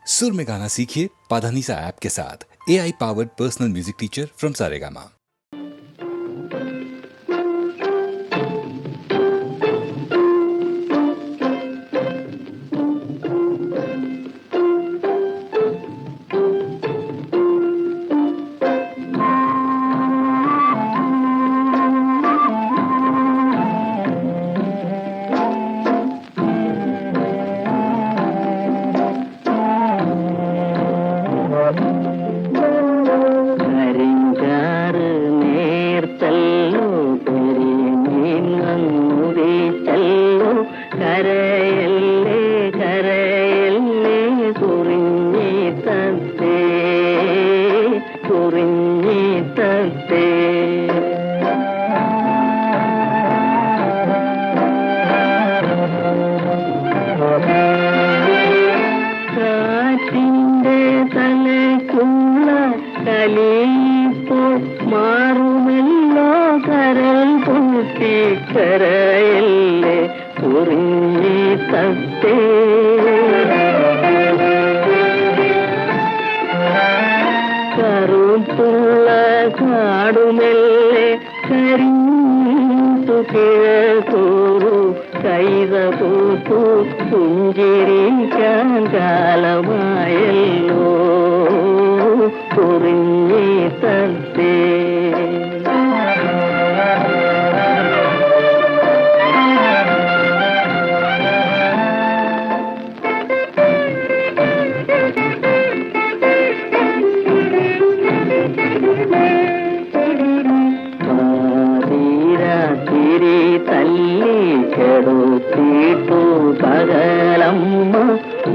सुर में गाना सीखिए पाधानीसा ऐप के साथ। AI powered personal music teacher from Saregama.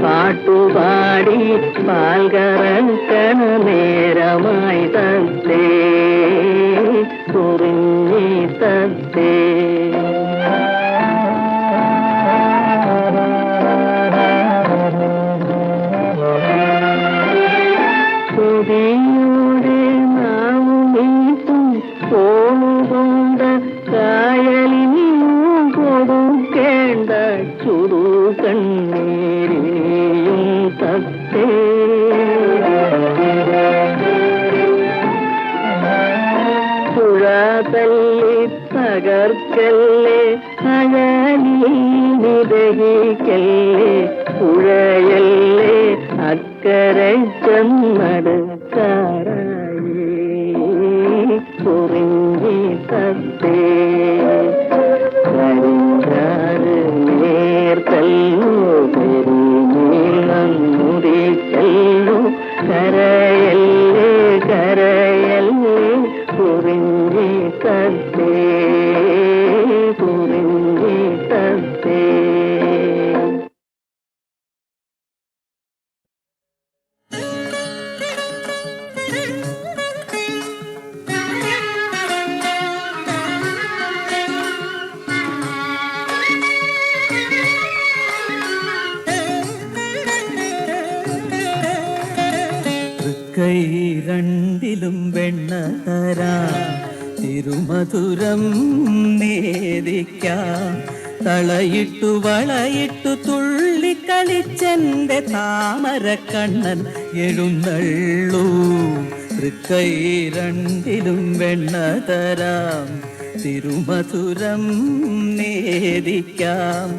പാട്ടുപാടി പാൽകറക്കണ നേരമായി തത്തേ കുറിഞ്ഞി തത്തേ കൊതിയോടെ നാവുമീട്ടും പോണുകൊണ്ട് കായലിനു കൊടുക്കേണ്ട ചുടു കണ്ണീരിയും തത്തേ പുഴ തല്ലി തകർക്കല്ലേ അഴലി നിരഹിക്കല്ലേ പുഴയല്ലേ അക്കരെ ചെന്നടുക്കാറായി കുറിഞ്ഞി തത്തേ കരിങ്കാറ് നേർത്തല്ലോ പെരുമീളി ചെല്ലോ കരയല്ലേ കരയല്ലേ കുറിഞ്ഞി തത്തേ കുറിഞ്ഞി തത്തേ. കൈ രണ്ടിലും വെണ്ണ തരാം തിരുമധുരം നേദിക്കാം തളയിട്ടു വളയിട്ടു തുള്ളിക്കളിച്ചെന്റെ താമര കണ്ണൻ എഴുന്നള്ളൂ തൃക്കൈ രണ്ടിലും വെണ്ണ തരാം തിരുമധുരം നേദിക്കാം.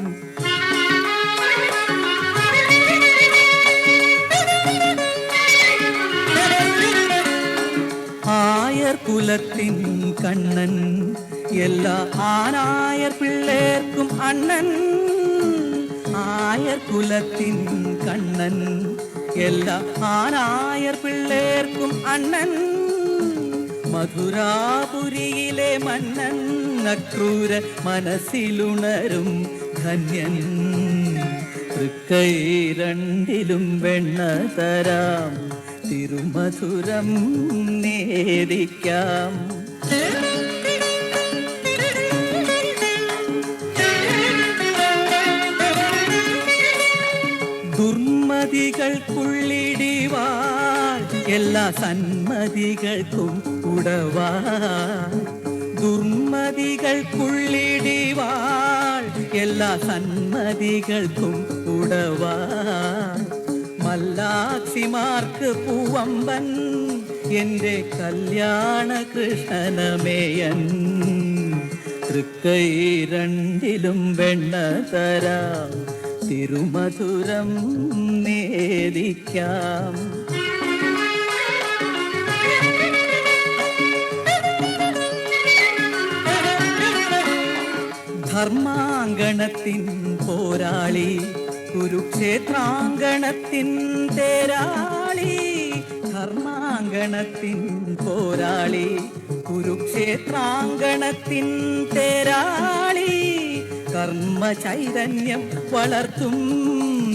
ആയർ കുലത്തിൻ കണ്ണൻ എല്ലാ ആനായർ പിള്ളേർക്കും അണ്ണൻ. ആയർ കുലത്തിൻ കണ്ണൻ എല്ലാ ആനായർ പിള്ളേർക്കും അണ്ണൻ. മധുരാപുരിയിലെ മന്നൻ അക്രൂര മനസ്സിലുണരും ധന്യൻ. തൃക്കൈ രണ്ടിലും വെണ്ണ തരാം തിരുമധുരം നേദിക്കാം. ദുർമതികൾക്കുള്ളിടിവാൾ എല്ലാ സന്മതികൾക്കും ഉടവാൾ. ദുർമതികൾക്കുള്ളിടിവാൾ എല്ലാ സന്മതികൾക്കും ഉടവാൾ. മല്ലാക്ഷിമാർക്ക് പൂവമ്പൻ എൻ്റെ കല്യാണ കൃഷ്ണനമേയൻ. തൃക്കൈ രണ്ടിലും വെണ്ണ തരാം, തിരുമധുരം നേദിക്കാം. ധർമാങ്കണത്തിൻ പോരാളി, കുരുക്ഷേത്രാങ്കണത്തിൻ തേരാളി. ധർമാങ്കണത്തിൻ പോരാളി, കുരുക്ഷേത്രാങ്കണത്തിൻ തേരാളി. കർമ്മ ചൈതന്യം വളർത്തും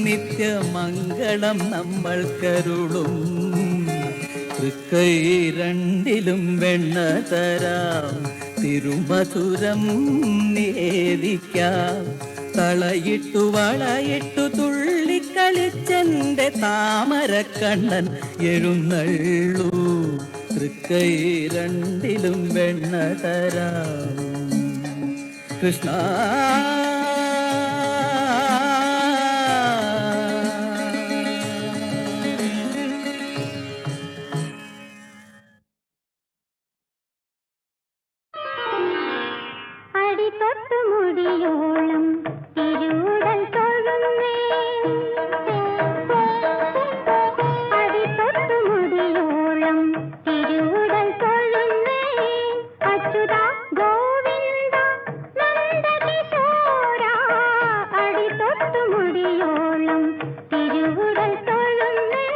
നിത്യമംഗളം നമ്മൾ കരുളും. തൃക്കൈ രണ്ടിലും വെണ്ണ തരാം, തിരുമധുരം നേദിക്കാം. തളയിട്ടു വളയിട്ടു തുള്ളിക്കളിച്ചെന്റെ താമരക്കണ്ണൻ എഴുന്നള്ളൂ. തൃക്കൈ രണ്ടിലും വെണ്ണ തരാം. കൃഷ്ണ മുടിയോളം തിരുവുടൽ തൊഴുന്നേ, അടിത്തൊട്ടു മുടിയോളം തിരുവുടൽ തൊഴുന്നേ. അച്യുത ഗോവിന്ദ നന്ദകിശോര, അടിത്തൊട്ടു മുടിയോളം തിരുവുടൽ തൊഴുന്നേ.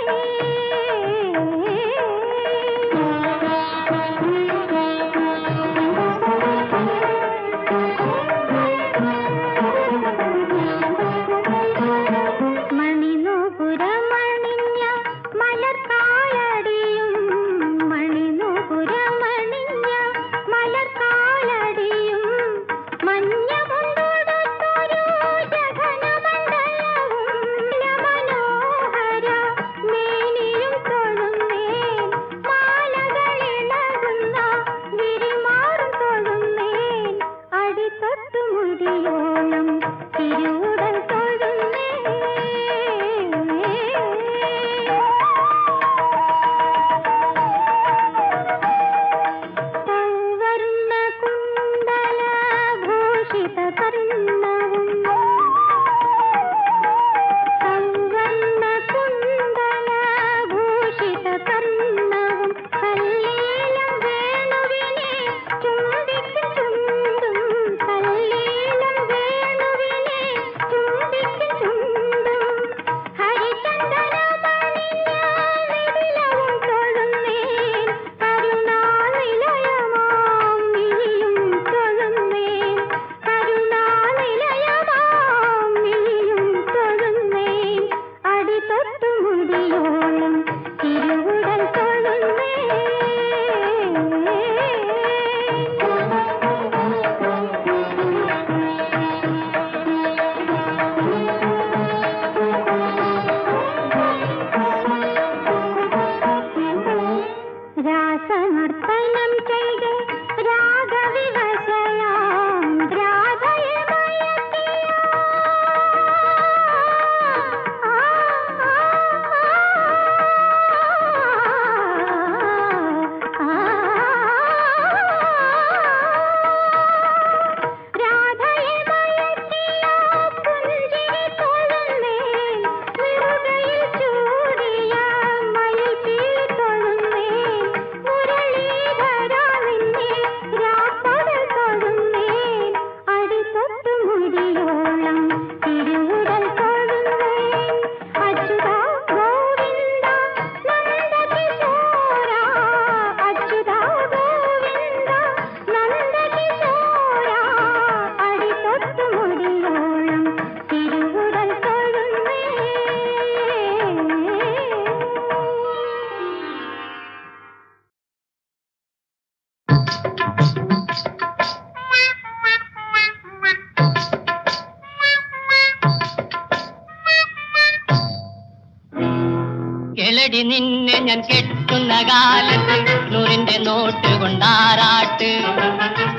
കേളടി നിന്നെ ഞാൻ കെട്ടുന്ന കാലത്ത് നൂറിന്റെ നോട്ട് കൊണ്ടാറാട്ട്.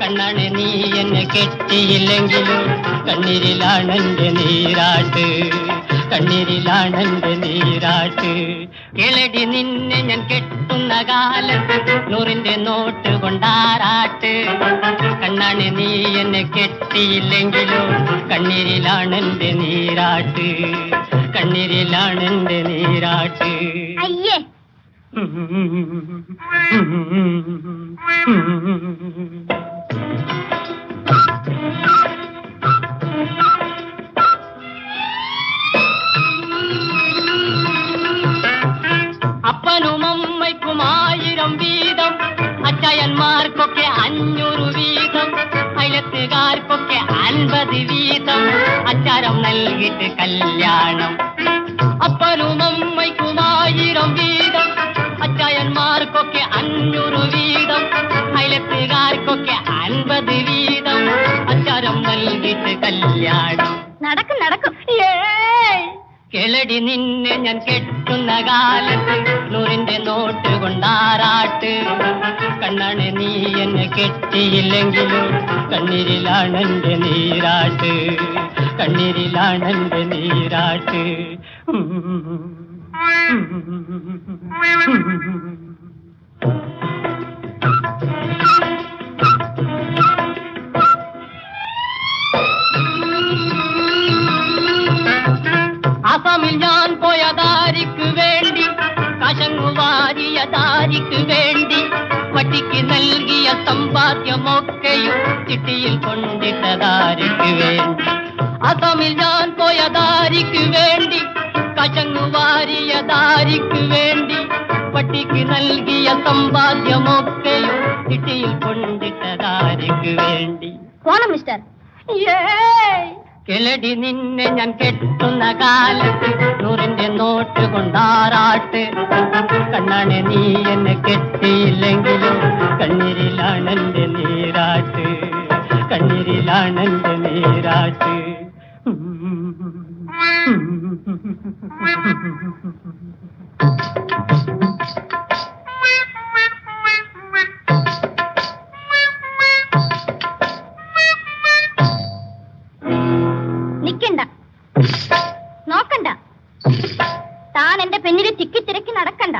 കണ്ണാണ് നീ എന്നെ കെട്ടിയില്ലെങ്കിലും കണ്ണീരിലാണ് എന്റെ നീരാട്ട്. കണ്ണീരിലാണെന്റെ നീരാട്ട്. കിളടി നിന്നെ ഞാൻ കെട്ടുന്ന കാലത്ത് നൂറിന്റെ നോട്ട് കൊണ്ടാറാട്ട്. കണ്ണാണ് നീ എന്നെ കെട്ടിയില്ലെങ്കിലോ കണ്ണീരിലാണെന്റെ നീരാട്ട്. കണ്ണീരിലാണെന്റെ നീരാട്ട്. അയ്യേ അപ്പനും അമ്മയ്ക്കും 1000 വീതം, അച്ചായന്മാർക്കൊക്കെ 500 വീതം, അയലത്തുകാർക്കൊക്കെ 50 വീതം, അച്ചാരം നൽകിയിട്ട് കല്യാണം. അപ്പനും അമ്മയ്ക്കും 1000 വീതം, അച്ചായന്മാർക്കൊക്കെ 500 വീതം, അയലത്തുകാർക്കൊക്കെ 50 വീതം, അച്ചാരം നൽകിയിട്ട് കല്യാണം. നടക്കും നടക്കും. കിളടി നിന്നെ ഞാൻ കെട്ടുന്ന കാലത്ത് നൂറിന്റെ നോട്ട് കൊണ്ടാറാട്ട്. കണ്ണാണ് നീ എന്നെ കെട്ടിയില്ലെങ്കിലും കണ്ണീരിലാണെന്റെ നീരാട്ട്. കണ്ണീരിലാണെന്റെ നീരാട്ട്. അസമിൽ ഞാൻ പോയ ദാരിക്ക് വേണ്ടി, കശങ്ങു വാരിയ ദാരിക്ക് വേണ്ടി, വട്ടിക്ക് നൽകിയ സമ്പാദ്യമൊക്കെയും ചിട്ടിയിൽ കൊണ്ടിട്ട ദാരിക്ക് വേണ്ടി. അസമിൽ ഞാൻ പോയ ദാരിക്ക് വേണ്ടി, കശങ്ങു വാരിയ ദാരിക്ക് വേണ്ടി, വട്ടിക്ക് നൽകിയ സമ്പാദ്യമൊക്കെയും ചിട്ടിയിൽ കൊണ്ടിട്ട ദാരിക്ക് വേണ്ടി. പോണം മിസ്റ്റർ. കിളടി നിന്നെ ഞാൻ കെട്ടുന്ന കാലത്ത് നൂറിന്റെ നോട്ട് കൊണ്ടാറാട്ട്. കണ്ണാണ് നീ എന്നെ കെട്ടിയില്ലെങ്കിലും കണ്ണീരിലാണെന്റെ നീരാട്ട്. കണ്ണീരിലാണെന്റെ നീരാട്ട്. നിക്കണ്ട, നോക്കണ്ട, താൻ എന്റെ പെണ്ണില് തിക്കിത്തിരക്കി നടക്കണ്ട.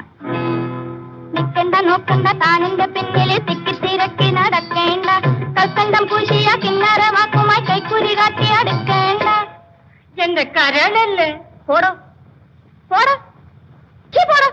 നിക്കണ്ട നോക്കണ്ട, താൻ എന്റെ പെണ്ണില് തിക്കിത്തിരക്കി നടക്കേണ്ട. കൽക്കണ്ടം പൂശിയ കിന്നരമാക്കുമായി കൈക്കുരി കാട്ടി അടുക്കേണ്ട. എന്റെ കരളല്ലേ പോടോ പോടോ പോടോ.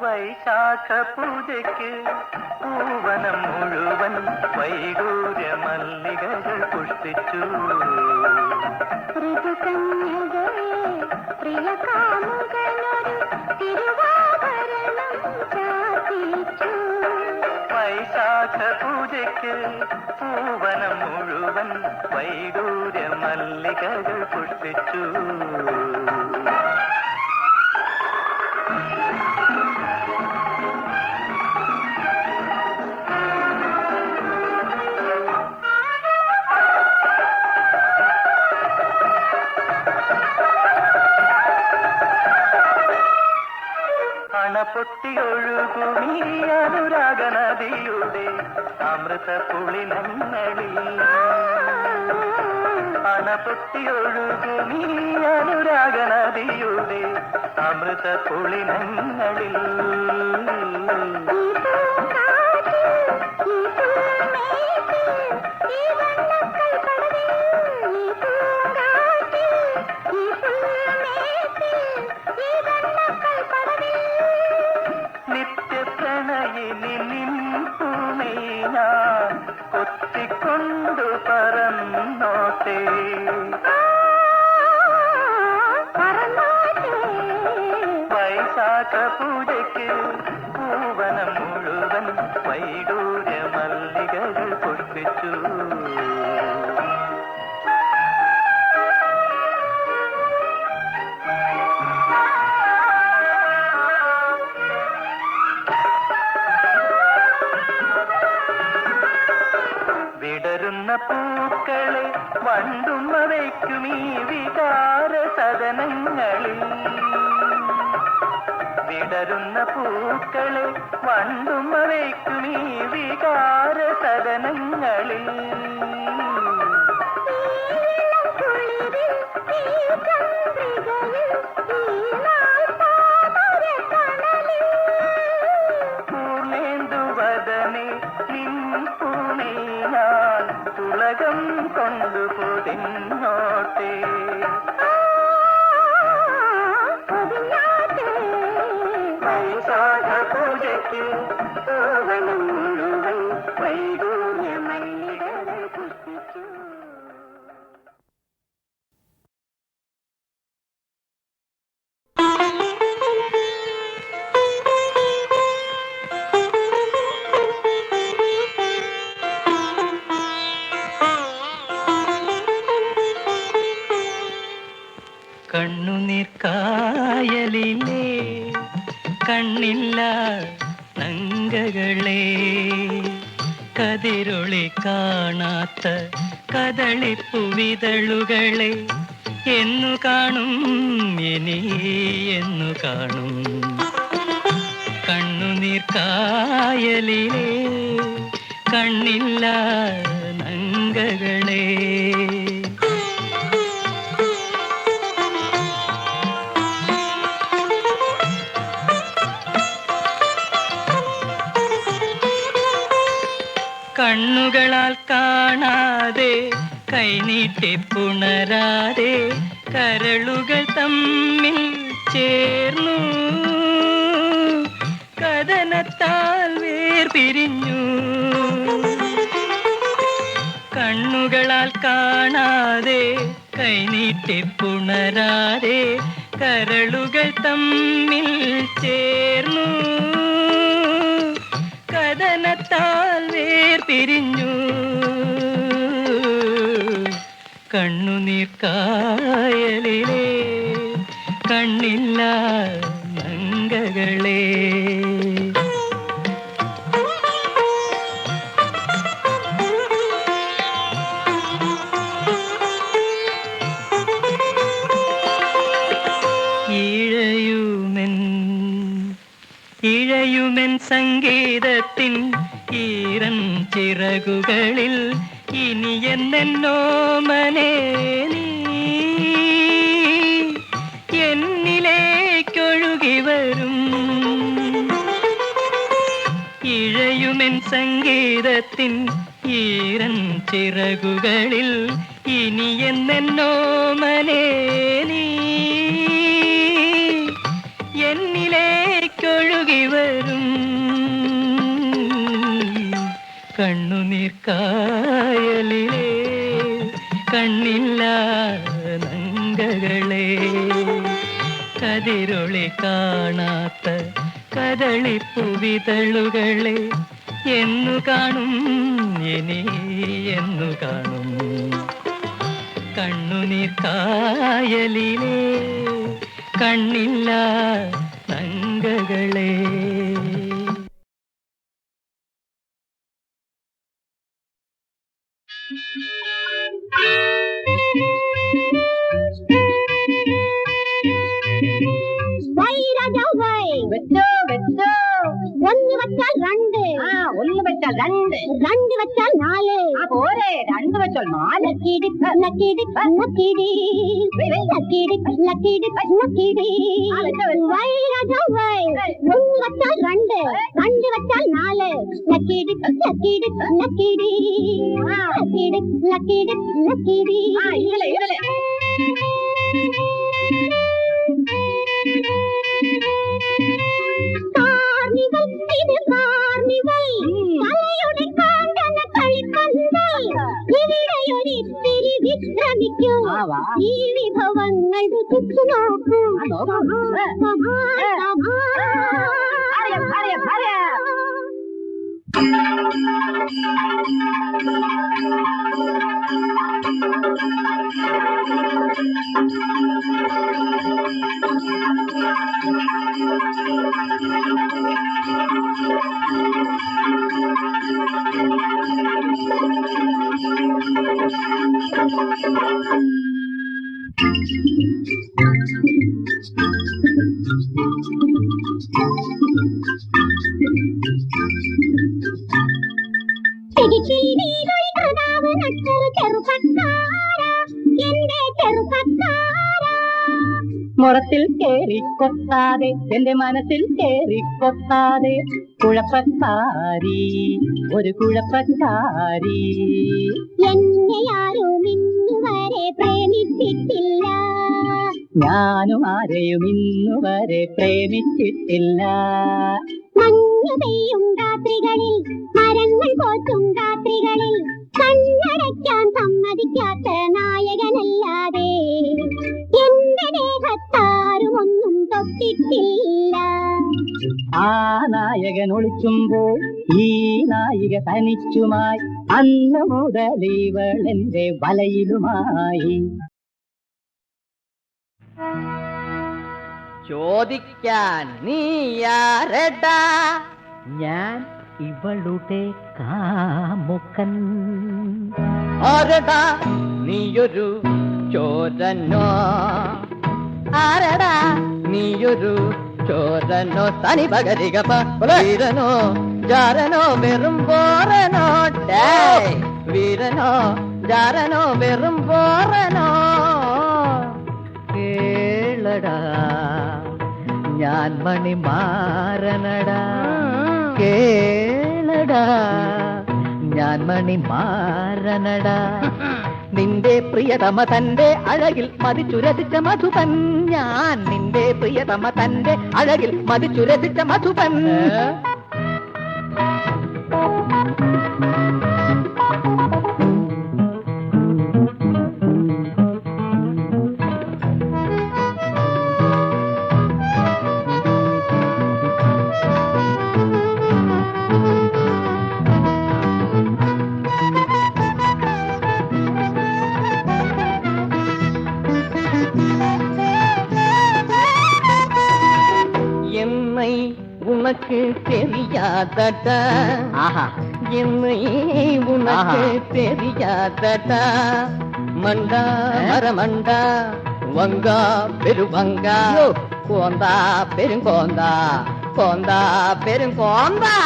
വൈശാഖ പൂജയ്ക്ക് പൂവനം മുഴുവൻ വൈഡൂര്യ മല്ലികകൾ പുഷ്പിച്ചു. വൈശാഖ പൂജയ്ക്ക് പൂവനം മുഴുവൻ വൈഡൂര്യ മല്ലികകൾ പുഷ്പിച്ചു. പൊട്ടിയൊഴുകുമീ അനുരാഗ നദിയുടെ അമൃത പുളിനങ്ങളിൽ അണപൊട്ടിയൊഴുകുമീ അനുരാഗ നദിയുടെ അമൃത പുളിനങ്ങളിൽ നിത്യപ്രണയിനി നിൻപുമേ ഞാൻ കൊത്തിക്കൊണ്ടു പറന്നോട്ടെ. വൈശാഖ പൂജയ്ക്ക് പൂവനം മുഴുവൻ വൈഡൂര്യ മല്ലികകൾ പുഷ്പിച്ചു. വിടരുന്ന പൂക്കളെ വണ്ടുമ്മ വയ്ക്കും ഈ വികാര സദനങ്ങളിൽ. വിടരുന്ന പൂക്കളെ വണ്ടുമ്മ വയ്ക്കും ഈ വികാര സദനങ്ങളിൽ. പൂർണേന്ദുവദനെ നിൻപുണേ ഞാൻ ഉലകം കൊണ്ടു പൊതിഞ്ഞോട്ടെ. വൈശാഖ പൂജയ്ക്ക് പൂവനം മുഴുവൻ വൈഡൂര്യ മല്ലികകൾ പുഷ്പിച്ചു. കണ്ണുനീർ കായലിലെ കണ്ണില്ല നങ്കകളെ കതിരൊളി കാണാത്ത കദളിപ്പുവിതളുകളെ എന്നു കാണും ഇനി എന്നു കാണും. കണ്ണുനീർ കായലിലെ കണ്ണില്ല നങ്കകളെ കണ്ണുകളാൽ കാണാതെ കൈനീട്ടി പുണരാതെ കരളുകൾ തമ്മിൽ ചേർന്നു കഥനത്താൽ വേർപിരിഞ്ഞു. കണ്ണുകളാൽ കാണാതെ കൈനീട്ടി പുണരാതെ കരളുകൾ തമ്മിൽ ചേർന്നു വദനത്താൽ വേർപിരിഞ്ഞു കണ്ണുനീർ കായലിലെ കണ്ണില്ല നങ്കകളെ. ഇഴയുമെൻ സംഗീതത്തിൻ ഈറൻ ചിറകുകളിൽ ഇനി എന്നോമനേ നീ എന്നിലേക്കൊഴുകി വരും. ഇഴയുമെൻ സംഗീതത്തിൻ ഈറൻ ചിറകുകളിൽ ഇനി എന്നോമനേ നീ എന്നിലേക്കൊഴുകി വരും. കണ്ണുനീർ കായലിലെ കണ്ണില്ല നങ്കകളെ. കതിരൊളി കാണാത്ത കദളിപ്പുവിതളുകളെ എന്നു കാണും ഇനി എന്നു കാണും. കണ്ണുനീർ കായലിലെ കണ്ണില്ല നങ്കകളെ. ഒന്ന് വെച്ചാൽ രണ്ട്, ഒന്ന് വെച്ചാൽ രണ്ട്, രണ്ട് വെച്ചാൽ നാല്, പോരെ രണ്ട് വെച്ചാൽ നാല്. ലക്കിടി ലക്കിടി ലക്കിടി ലക്കിടി ലക്കിടി ലക്കിടി. വൈ രാജാ വൈ. ഒന്ന് വെച്ചാൽ രണ്ട്, രണ്ട് വെച്ചാൽ നാല്, ലക്കിടി ലക്കിടി ലക്കിടി ലക്കിടി ലക്കിടി ലക്കിടി. ഈ വിഭവങ്ങൾ രുചിച്ചു നോക്കൂ. മുറത്തിൽ കേറിക്കൊത്താതെ എന്റെ മനസ്സിൽ കേറിക്കൊത്താതെ കുഴപ്പക്കാരി ഒരു കുഴപ്പക്കാരി. എന്നെ ആരും ഇന്നുവരെ പ്രേമിച്ചിട്ടില്ല, ഞാനും ആരെയും ഇന്നുവരെ പ്രേമിച്ചിട്ടില്ല. മഞ്ഞു പെയ്യും രാത്രികളിൽ മരങ്ങൾ പോറ്റും രാത്രികളിൽ കണ്ണടയ്ക്കാൻ സമ്മതിക്കാത്ത നായകനല്ലാതെ എന്റെ ദേഹത്താരും ഒന്നും തൊട്ടിട്ടില്ല. ആ നായകൻ ഒളിച്ചുമ്പോൾ ഈ നായിക തനിച്ചുമായി അന്ന് മുതൽ ഇവൾ എന്റെ വലയിലുമായി. ചോദിക്കാൻ നീ ആരടാ? ഞാൻ ഇവളുടെ കാമുകൻ. ആരടാ നീയൊരു ചോരനോ? ആരടാ നീയൊരു ചോരനോ? തനി പകരിക വീരനോ ജാരനോ വെറും പോറനോ? വീരനോ ജാരനോ വെറും പോറനോ? കേളടാ ഞാൻ മണിമാരനടാ, കേളടാ ഞാൻ മണിമാരനടാ. നിന്റെ പ്രിയതമ തന്റെ അഴകിൽ മതിച്ചുരസിച്ച മധുപൻ ഞാൻ, നിന്റെ പ്രിയതമ തന്റെ അഴകിൽ മതിച്ചുരസിച്ച മധുപൻ. உனக்கு தெரியாதடா என்ன உனக்கு தெரியாதடா மண்டா மரமண்டா வங்கா பெருவங்கா கோந்தா பெருங்கோந்தா கோந்தா பெருங்கோந்தா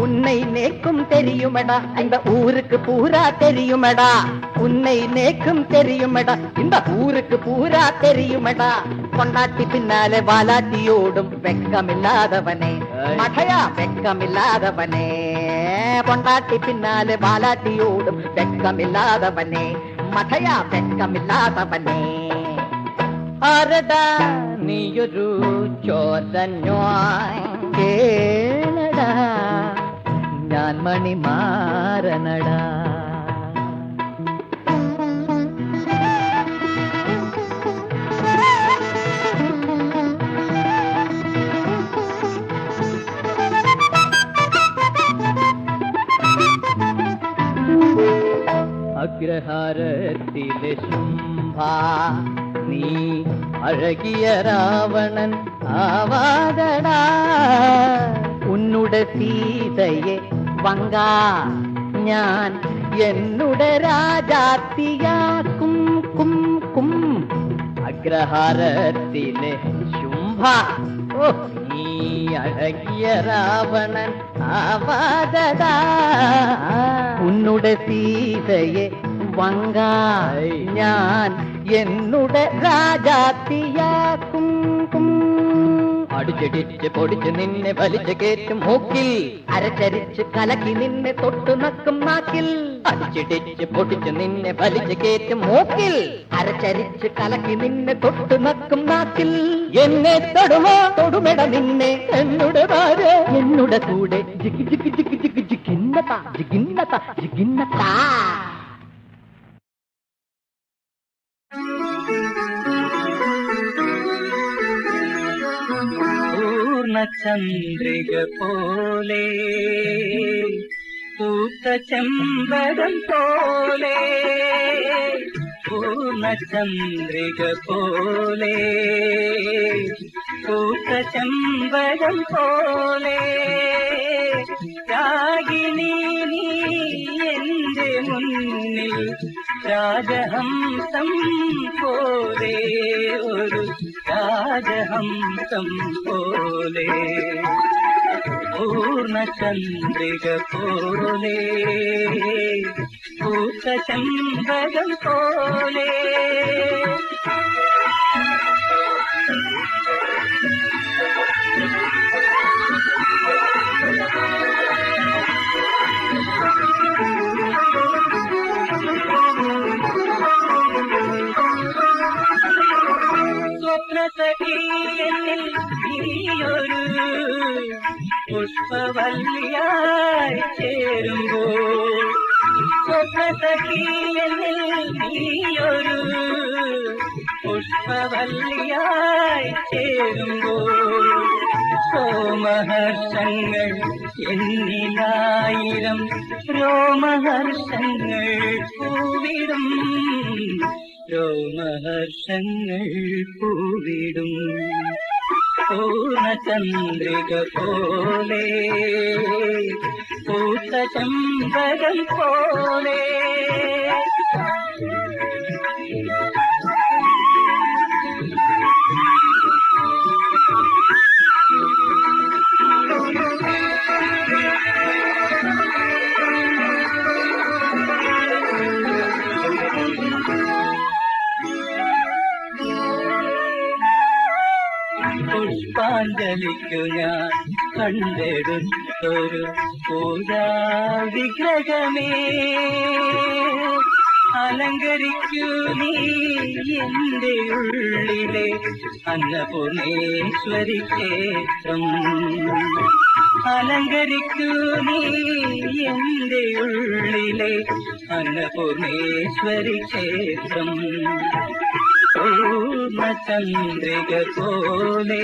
உன்னை நேக்கும் தெரியுமடா இந்த ஊருக்கு பூரா தெரியுமடா உன்னை நேக்கும் தெரியுமடா இந்த ஊருக்கு பூரா தெரியுமடா கொண்டாட்டி பின்னாலே வாலாட்டியோடும் வெக்கமில்லாதவனே மகையா வெக்கமில்லாதவனே கொண்டாட்டி பின்னாலே வாலாட்டியோடும் வெக்கமில்லாதவனே മകയാ വെക്കമില്ലാത്തവനേ ആരടാ നീയൊരു ചോരഞ്ഞോ കേളടാ ഞാൻ മണിമാരനടാ അഗ്രഹാരത്തിലെ ശുംഭ നീ അഴകിയ രാവണൻ ആവാതടാ ഉന്നുടെ സീതയെ വങ്കാ ഞാൻ എന്നുടെ രാജാത്തിയാക്കും കും കും അഗ്രഹാരത്തിലെ ശുംഭ നീ അഴകിയ രാവണൻ ആവാതടാ ഉന്നുടെ സീതയെ വങ്കായി ഞാൻ എന്നുടെ രാജാത്തിയാക്കും അടിച്ചടിച്ച് പൊടിച്ച് നിന്നെ വലിച്ചു കേറ്റും മൂക്കിൽ അരച്ചരിച്ച് കലക്കി നിന്നെ തൊട്ടു നക്കും നാക്കിൽ അടിച്ചിടിച്ച് പൊടിച്ച് നിന്നെ വലിച്ചു കേറ്റും മൂക്കിൽ അരച്ചരിച്ച് കലക്കി നിന്നെ തൊട്ടു നക്കും നാക്കിൽ എന്നെ തൊടുമോ തൊടുമെട നിന്നെ എന്നുടെ ഭാര്യ എന്നുടെ കൂടെ ജിഗി ജിഗി ജിഗി ജിഗി ജിഗിന്നത ജിഗിന്നത ജിഗിന്നത പൂർണ്ണചന്ദ്രിക പോലെ പൂത്ത ചെമ്പകം പോലെ പൂർണ്ണചന്ദ്രിക പോലെ പൂത്ത ചെമ്പകം പോലെ രാഗിണി നീ എന്റെ മുന്നിൽ രാജഹംസം പോലെ ഒരു രാജഹംസം പോലെ പൂർണ്ണചന്ദ്രിക പോലെ പൂത്ത ചെമ്പകം പോലെ സ്വപ്നസഖിയിൽ നീയൊരു പുഷ്പവല്ലിയായി ചേരുമ്പോൾ സ്വപ്നസഖിയിൽ നീയൊരു പുഷ്പവല്ലിയായി ചേരുമ്പോൾ സോമഹർഷങ്ങൾ എന്നിലായിരം രോമഹർഷങ്ങൾ പൂവിടും രോമഹർഷങ്ങൾ പൂവിടും പൂർണ്ണചന്ദ്രിക പോലെ പൂത്ത ചെമ്പകം പോലെ പുഷ്പാഞ്ജലിക്കു ഞാൻ കണ്ടെടുത്തൊരു പൂജാവിഗ്രഹമേ അലങ്കരിക്കൂ നീ എന്റെ ഉള്ളിലെ അന്നപൂർണേശ്വരി ക്ഷേത്രം അലങ്കരിക്കൂ നീ എന്റെ ഉള്ളിലെ അന്നപൂർണേശ്വരി ക്ഷേത്രം പൂർണ്ണചന്ദ്രിക പോലെ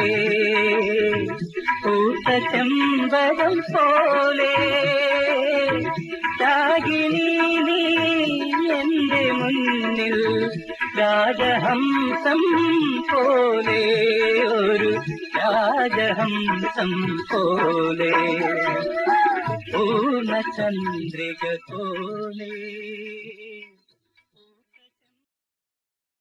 പൂത്ത ചെമ്പകം പോലെ രാഗിണി നീ എന്റെ മുന്നിൽ രാജഹംസം പോലെ ഒരു രാജഹംസം പോലെ പൂർണ്ണചന്ദ്രിക പോലെ